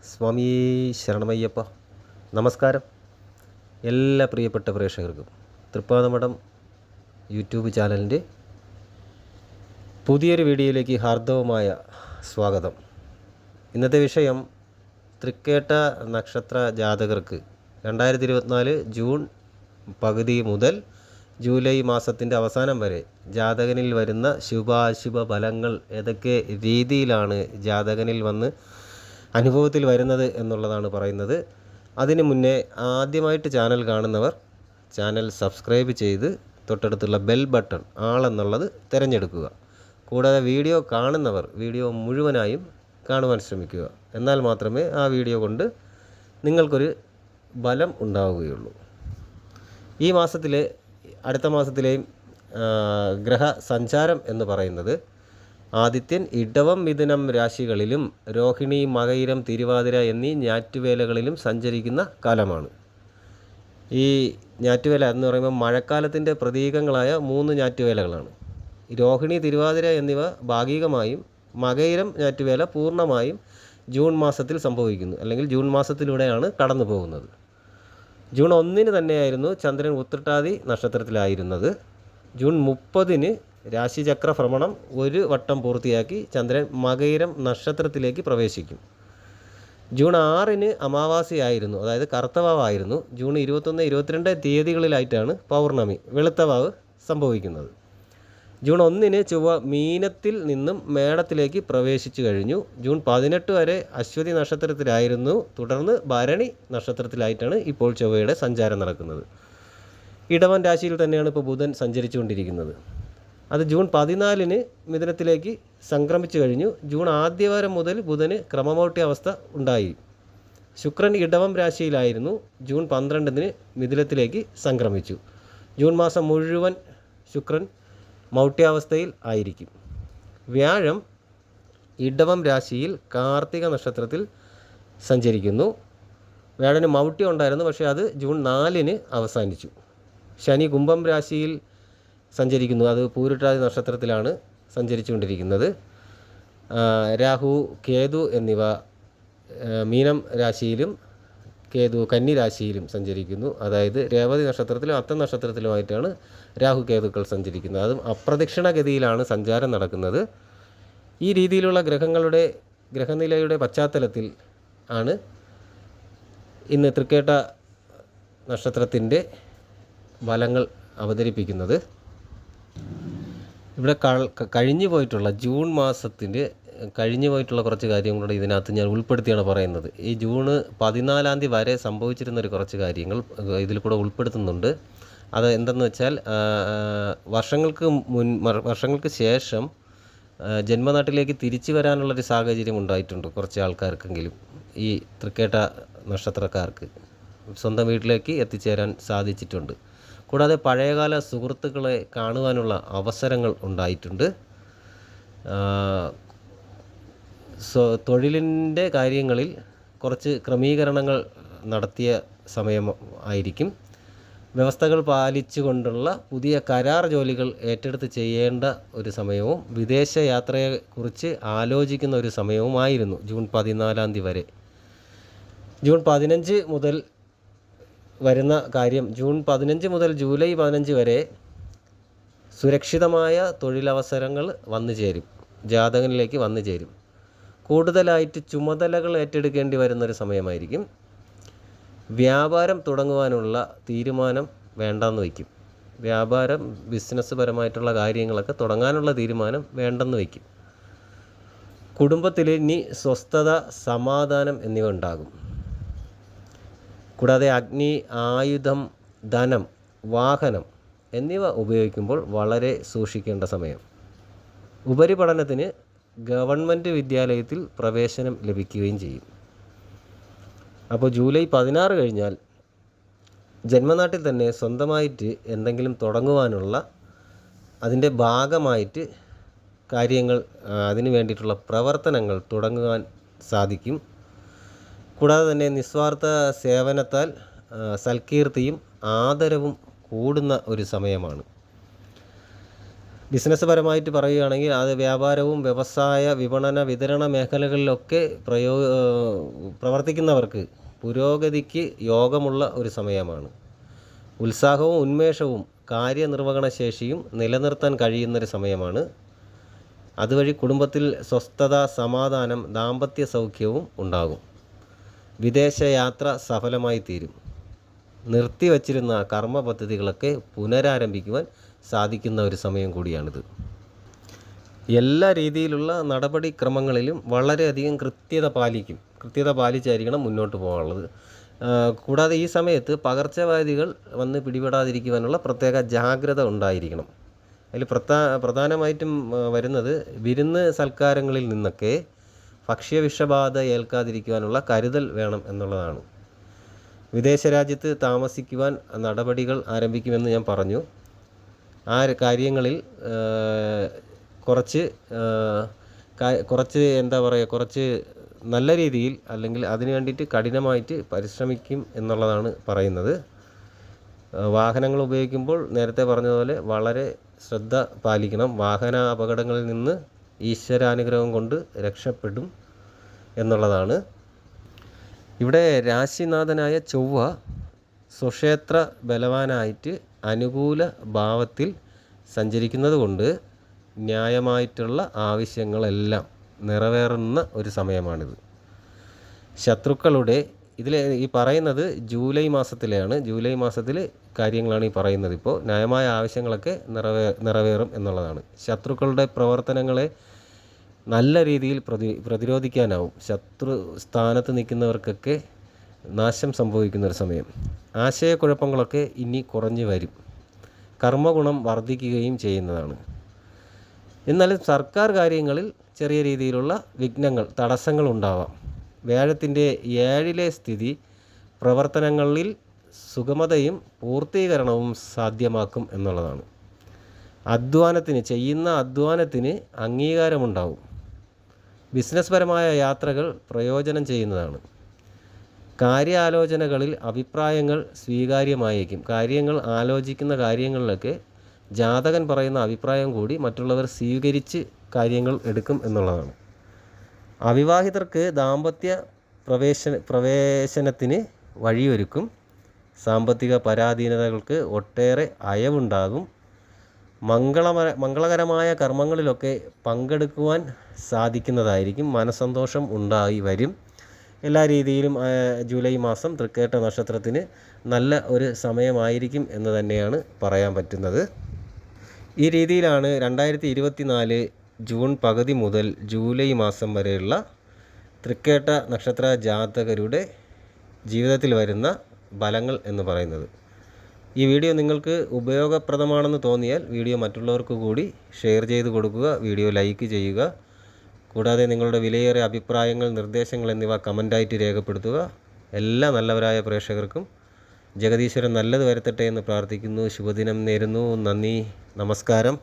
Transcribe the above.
സ്വാമി ശരണമയ്യപ്പ. നമസ്കാരം എല്ലാ പ്രിയപ്പെട്ട പ്രേക്ഷകർക്കും തൃപ്പാദമഠം യൂട്യൂബ് ചാനലിൻ്റെ പുതിയൊരു വീഡിയോയിലേക്ക് ഹാർദവമായ സ്വാഗതം. ഇന്നത്തെ വിഷയം തൃക്കേട്ട നക്ഷത്ര ജാതകർക്ക് 2024 ജൂൺ പകുതി മുതൽ ജൂലൈ മാസത്തിൻ്റെ അവസാനം വരെ ജാതകനിൽ വരുന്ന ശുഭാശുഭ ഫലങ്ങൾ ഏതൊക്കെ രീതിയിലാണ് ജാതകനിൽ വന്ന് അനുഭവത്തിൽ വരുന്നത് എന്നുള്ളതാണ് പറയുന്നത്. അതിന് മുന്നേ ആദ്യമായിട്ട് ചാനൽ കാണുന്നവർ ചാനൽ സബ്സ്ക്രൈബ് ചെയ്ത് തൊട്ടടുത്തുള്ള ബെൽ ബട്ടൺ ആളെന്നുള്ളത് തിരഞ്ഞെടുക്കുക. കൂടാതെ വീഡിയോ കാണുന്നവർ വീഡിയോ മുഴുവനായും കാണുവാൻ ശ്രമിക്കുക. എന്നാൽ മാത്രമേ ആ വീഡിയോ കൊണ്ട് നിങ്ങൾക്കൊരു ബലം ഉണ്ടാവുകയുള്ളൂ. ഈ മാസത്തിലെ അടുത്ത മാസത്തിലെയും ഗ്രഹ സഞ്ചാരം എന്ന് പറയുന്നത് ആദിത്യൻ ഇടവം മിഥുനം രാശികളിലും രോഹിണി മകയിരം തിരുവാതിര എന്നീ ഞാറ്റുവേലകളിലും സഞ്ചരിക്കുന്ന കാലമാണ്. ഈ ഞാറ്റുവേല എന്ന് പറയുമ്പോൾ മഴക്കാലത്തിൻ്റെ പ്രതീകങ്ങളായ 3 ഞാറ്റുവേലകളാണ്. രോഹിണി തിരുവാതിര എന്നിവ ഭാഗികമായും മകയിരം ഞാറ്റുവേല പൂർണ്ണമായും ജൂൺ മാസത്തിൽ സംഭവിക്കുന്നു, അല്ലെങ്കിൽ ജൂൺ മാസത്തിലൂടെയാണ് കടന്നു പോകുന്നത്. ജൂൺ 1 തന്നെയായിരുന്നു ചന്ദ്രൻ ഉത്രട്ടാതി നക്ഷത്രത്തിലായിരുന്നത്. ജൂൺ 30 രാശിചക്ര ഭ്രമണം ഒരു വട്ടം പൂർത്തിയാക്കി ചന്ദ്രൻ മകയിരം നക്ഷത്രത്തിലേക്ക് പ്രവേശിക്കും. ജൂൺ 6 അമാവാസിയായിരുന്നു, അതായത് കറുത്തവാവായിരുന്നു. ജൂൺ 21, 22 തീയതികളിലായിട്ടാണ് പൗർണമി വെളുത്തവാവ് സംഭവിക്കുന്നത്. ജൂൺ 1 ചൊവ്വ മീനത്തിൽ നിന്നും മേടത്തിലേക്ക് പ്രവേശിച്ചു കഴിഞ്ഞു. ജൂൺ 18 വരെ അശ്വതി നക്ഷത്രത്തിലായിരുന്നു. തുടർന്ന് ഭരണി നക്ഷത്രത്തിലായിട്ടാണ് ഇപ്പോൾ ചൊവ്വയുടെ സഞ്ചാരം നടക്കുന്നത്. ഇടവൻ രാശിയിൽ തന്നെയാണ് ഇപ്പോൾ ബുധൻ സഞ്ചരിച്ചുകൊണ്ടിരിക്കുന്നത്. അത് ജൂൺ 14 മിഥുനത്തിലേക്ക് സംക്രമിച്ചു കഴിഞ്ഞു. ജൂൺ ആദ്യവാരം മുതൽ ബുധന് ക്രമമൗഢ്യ അവസ്ഥ ഉണ്ടായി. ശുക്രൻ ഇടവം രാശിയിലായിരുന്നു. ജൂൺ 12 മിഥുനത്തിലേക്ക് സംക്രമിച്ചു. ജൂൺ മാസം മുഴുവൻ ശുക്രൻ മൗഢ്യാവസ്ഥയിൽ ആയിരിക്കും. വ്യാഴം ഇടവം രാശിയിൽ കാർത്തിക നക്ഷത്രത്തിൽ സഞ്ചരിക്കുന്നു. വ്യാഴന് മൗഢ്യം ഉണ്ടായിരുന്നു, പക്ഷേ അത് ജൂൺ 4 അവസാനിച്ചു. ശനി കുംഭം രാശിയിൽ സഞ്ചരിക്കുന്നു. അത് പൂരുട്ടാതി നക്ഷത്രത്തിലാണ് സഞ്ചരിച്ചുകൊണ്ടിരിക്കുന്നത്. രാഹു കേതു എന്നിവ മീനം രാശിയിലും കേതു കന്നി രാശിയിലും സഞ്ചരിക്കുന്നു. അതായത് രേവതി നക്ഷത്രത്തിലും അത്തം നക്ഷത്രത്തിലുമായിട്ടാണ് രാഹു കേതുക്കൾ സഞ്ചരിക്കുന്നത്. അതും അപ്രദക്ഷിണ ഗതിയിലാണ് സഞ്ചാരം നടക്കുന്നത്. ഈ രീതിയിലുള്ള ഗ്രഹനിലയുടെ പശ്ചാത്തലത്തിൽ ആണ് ഇന്ന് തൃക്കേട്ട നക്ഷത്രത്തിൻ്റെ ഫലങ്ങൾ അവതരിപ്പിക്കുന്നത്. ഇവിടെ കഴിഞ്ഞു പോയിട്ടുള്ള ജൂൺ മാസത്തിൻ്റെ കഴിഞ്ഞു പോയിട്ടുള്ള കുറച്ച് കാര്യങ്ങളുടെ ഇതിനകത്ത് ഞാൻ ഉൾപ്പെടുത്തിയാണ് പറയുന്നത്. ഈ ജൂൺ 14 വരെ സംഭവിച്ചിരുന്നൊരു കുറച്ച് കാര്യങ്ങൾ ഇതിൽ കൂടെ ഉൾപ്പെടുത്തുന്നുണ്ട്. അത് എന്തെന്ന് വെച്ചാൽ വർഷങ്ങൾക്ക് ശേഷം ജന്മനാട്ടിലേക്ക് തിരിച്ചു വരാനുള്ളൊരു സാഹചര്യം ഉണ്ടായിട്ടുണ്ട് കുറച്ച് ആൾക്കാർക്കെങ്കിലും. ഈ തൃക്കേട്ട നക്ഷത്രക്കാർക്ക് സ്വന്തം വീട്ടിലേക്ക് എത്തിച്ചേരാൻ സാധിച്ചിട്ടുണ്ട്. കൂടാതെ പഴയകാല സുഹൃത്തുക്കളെ കാണുവാനുള്ള അവസരങ്ങൾ ഉണ്ടായിട്ടുണ്ട്. തൊഴിലിൻ്റെ കാര്യങ്ങളിൽ കുറച്ച് ക്രമീകരണങ്ങൾ നടത്തിയ സമയം ആയിരിക്കും. വ്യവസ്ഥകൾ പാലിച്ചുകൊണ്ടുള്ള പുതിയ കരാർ ജോലികൾ ഏറ്റെടുത്ത് ചെയ്യേണ്ട ഒരു സമയവും വിദേശ യാത്രയെക്കുറിച്ച് ആലോചിക്കുന്ന ഒരു സമയവുമായിരുന്നു ജൂൺ 14 വരെ. ജൂൺ 15 മുതൽ വരുന്ന കാര്യം, ജൂൺ 15 മുതൽ ജൂലൈ 15 വരെ സുരക്ഷിതമായ തൊഴിലവസരങ്ങൾ വന്നു ചേരും, ജാതകനിലേക്ക് വന്നു ചേരും. കൂടുതലായിട്ട് ചുമതലകൾ ഏറ്റെടുക്കേണ്ടി വരുന്നൊരു സമയമായിരിക്കും. വ്യാപാരം തുടങ്ങുവാനുള്ള തീരുമാനം വേണ്ടെന്ന് വയ്ക്കും. വ്യാപാരം ബിസിനസ് പരമായിട്ടുള്ള കാര്യങ്ങളൊക്കെ തുടങ്ങാനുള്ള തീരുമാനം വേണ്ടെന്ന് വയ്ക്കും. കുടുംബത്തിൽ ഇനി സ്വസ്ഥത, സമാധാനം എന്നിവ ഉണ്ടാകും. കൂടാതെ അഗ്നി, ആയുധം, ധനം, വാഹനം എന്നിവ ഉപയോഗിക്കുമ്പോൾ വളരെ സൂക്ഷിക്കേണ്ട സമയം. ഉപരിപഠനത്തിന് ഗവൺമെൻറ് വിദ്യാലയത്തിൽ പ്രവേശനം ലഭിക്കുകയും ചെയ്യും. അപ്പോൾ ജൂലൈ 16 കഴിഞ്ഞാൽ ജന്മനാട്ടിൽ തന്നെ സ്വന്തമായിട്ട് എന്തെങ്കിലും തുടങ്ങുവാനുള്ള അതിൻ്റെ ഭാഗമായിട്ട് കാര്യങ്ങൾ, അതിനു വേണ്ടിയിട്ടുള്ള പ്രവർത്തനങ്ങൾ തുടങ്ങുവാൻ സാധിക്കും. കൂടാതെ തന്നെ നിസ്വാർത്ഥ സേവനത്താൽ സൽകീർത്തിയും ആദരവും കൂടുന്ന ഒരു സമയമാണ്. ബിസിനസ് പരമായിട്ട് പറയുകയാണെങ്കിൽ അത് വ്യാപാരവും വ്യവസായ വിപണന വിതരണ മേഖലകളിലൊക്കെ പ്രവർത്തിക്കുന്നവർക്ക് പുരോഗതിക്ക് യോഗമുള്ള ഒരു സമയമാണ്. ഉത്സാഹവും ഉന്മേഷവും കാര്യനിർവഹണ ശേഷിയും നിലനിർത്താൻ കഴിയുന്നൊരു സമയമാണ്. അതുവഴി കുടുംബത്തിൽ സ്വസ്ഥത, സമാധാനം, ദാമ്പത്യ സൗഖ്യവും ഉണ്ടാകും. വിദേശയാത്ര സഫലമായി തീരും. നിർത്തിവച്ചിരുന്ന കർമ്മ പദ്ധതികളൊക്കെ പുനരാരംഭിക്കുവാൻ സാധിക്കുന്ന ഒരു സമയം കൂടിയാണിത്. എല്ലാ രീതിയിലുള്ള നടപടിക്രമങ്ങളിലും വളരെയധികം കൃത്യത പാലിച്ചായിരിക്കണം മുന്നോട്ട് പോകാനുള്ളത്. കൂടാതെ ഈ സമയത്ത് പകർച്ചവ്യാധികൾ വന്ന് പിടിപെടാതിരിക്കുവാനുള്ള പ്രത്യേക ജാഗ്രത ഉണ്ടായിരിക്കണം. അതിൽ പ്രധാനമായിട്ടും വരുന്നത് വിരുന്ന് സൽക്കാരങ്ങളിൽ നിന്നൊക്കെ ഭക്ഷ്യവിഷബാധ ഏൽക്കാതിരിക്കുവാനുള്ള കരുതൽ വേണം എന്നുള്ളതാണ്. വിദേശ രാജ്യത്ത് താമസിക്കുവാൻ നടപടികൾ ആരംഭിക്കുമെന്ന് ഞാൻ പറഞ്ഞു. ആ കാര്യങ്ങളിൽ കുറച്ച് കുറച്ച് നല്ല രീതിയിൽ അല്ലെങ്കിൽ അതിനു വേണ്ടിയിട്ട് കഠിനമായിട്ട് പരിശ്രമിക്കും എന്നുള്ളതാണ് പറയുന്നത്. വാഹനങ്ങൾ ഉപയോഗിക്കുമ്പോൾ നേരത്തെ പറഞ്ഞതുപോലെ വളരെ ശ്രദ്ധ പാലിക്കണം. വാഹന അപകടങ്ങളിൽ നിന്ന് ഈശ്വരാനുഗ്രഹം കൊണ്ട് രക്ഷപ്പെടും എന്നുള്ളതാണ്. ഇവിടെ രാശിനാഥനായ ചൊവ്വ സ്വക്ഷേത്ര ബലവാനായിട്ട് അനുകൂല ഭാവത്തിൽ സഞ്ചരിക്കുന്നത് കൊണ്ട് ന്യായമായിട്ടുള്ള ആവശ്യങ്ങളെല്ലാം നിറവേറുന്ന ഒരു സമയമാണിത്. ശത്രുക്കളുടെ ഈ പറയുന്നത് ജൂലൈ മാസത്തിലെയാണ്. ജൂലൈ മാസത്തിൽ കാര്യങ്ങളാണ് ഈ പറയുന്നത്. ഇപ്പോൾ ന്യായമായ ആവശ്യങ്ങളൊക്കെ നിറവേറും എന്നുള്ളതാണ്. ശത്രുക്കളുടെ പ്രവർത്തനങ്ങളെ നല്ല രീതിയിൽ പ്രതിരോധിക്കാനാവും. ശത്രു സ്ഥാനത്ത് നിൽക്കുന്നവർക്കൊക്കെ നാശം സംഭവിക്കുന്നൊരു സമയം. ആശയക്കുഴപ്പങ്ങളൊക്കെ ഇനി കുറഞ്ഞു വരും. കർമ്മഗുണം വർദ്ധിക്കുകയും ചെയ്യുന്നതാണ്. എന്നാലും സർക്കാർ കാര്യങ്ങളിൽ ചെറിയ രീതിയിലുള്ള തടസ്സങ്ങൾ ഉണ്ടാവാം. വ്യാഴത്തിൻ്റെ 7ലെ സ്ഥിതി പ്രവർത്തനങ്ങളിൽ സുഗമതയും പൂർത്തീകരണവും സാധ്യമാക്കും എന്നുള്ളതാണ്. ചെയ്യുന്ന അധ്വാനത്തിന് അംഗീകാരമുണ്ടാവും. ബിസിനസ് പരമായ യാത്രകൾ പ്രയോജനം ചെയ്യുന്നതാണ്. കാര്യാലോചനകളിൽ അഭിപ്രായങ്ങൾ സ്വീകാര്യമായേക്കും. ആലോചിക്കുന്ന കാര്യങ്ങളിലൊക്കെ ജാതകൻ പറയുന്ന അഭിപ്രായം കൂടി മറ്റുള്ളവർ സ്വീകരിച്ച് കാര്യങ്ങൾ എടുക്കും എന്നുള്ളതാണ്. അവിവാഹിതർക്ക് ദാമ്പത്യ പ്രവേശനത്തിന് വഴിയൊരുക്കും. സാമ്പത്തിക പരാധീനതകൾക്ക് ഒട്ടേറെ അയവുണ്ടാകും. മംഗളകരമായ കർമ്മങ്ങളിലൊക്കെ പങ്കെടുക്കുവാൻ സാധിക്കുന്നതായിരിക്കും. മനസ്സന്തോഷം ഉണ്ടായി വരും. എല്ലാ രീതിയിലും ജൂലൈ മാസം തൃക്കേട്ട നക്ഷത്രത്തിന് നല്ല ഒരു സമയമായിരിക്കും എന്ന് തന്നെയാണ് പറയാൻ പറ്റുന്നത്. ഈ രീതിയിലാണ് 2024 ജൂൺ പകുതി മുതൽ ജൂലൈ മാസം വരെയുള്ള തൃക്കേട്ട നക്ഷത്ര ജാതകരുടെ ജീവിതത്തിൽ വരുന്ന ഫലങ്ങൾ എന്ന് പറയുന്നത്. ഈ വീഡിയോ നിങ്ങൾക്ക് ഉപയോഗപ്രദമാണെന്ന് തോന്നിയാൽ വീഡിയോ മറ്റുള്ളവർക്ക് കൂടി ഷെയർ ചെയ്ത് കൊടുക്കുക. വീഡിയോ ലൈക്ക് ചെയ്യുക. കൂടാതെ നിങ്ങളുടെ വിലയേറിയ അഭിപ്രായങ്ങൾ, നിർദ്ദേശങ്ങൾ എന്നിവ കമൻ്റായിട്ട് രേഖപ്പെടുത്തുക. എല്ലാ നല്ലവരായ പ്രേക്ഷകർക്കും ജഗദീശ്വരൻ നല്ലത് വരുത്തട്ടെ എന്ന് പ്രാർത്ഥിക്കുന്നു. ശുഭദിനം നേരുന്നു. നന്ദി, നമസ്കാരം.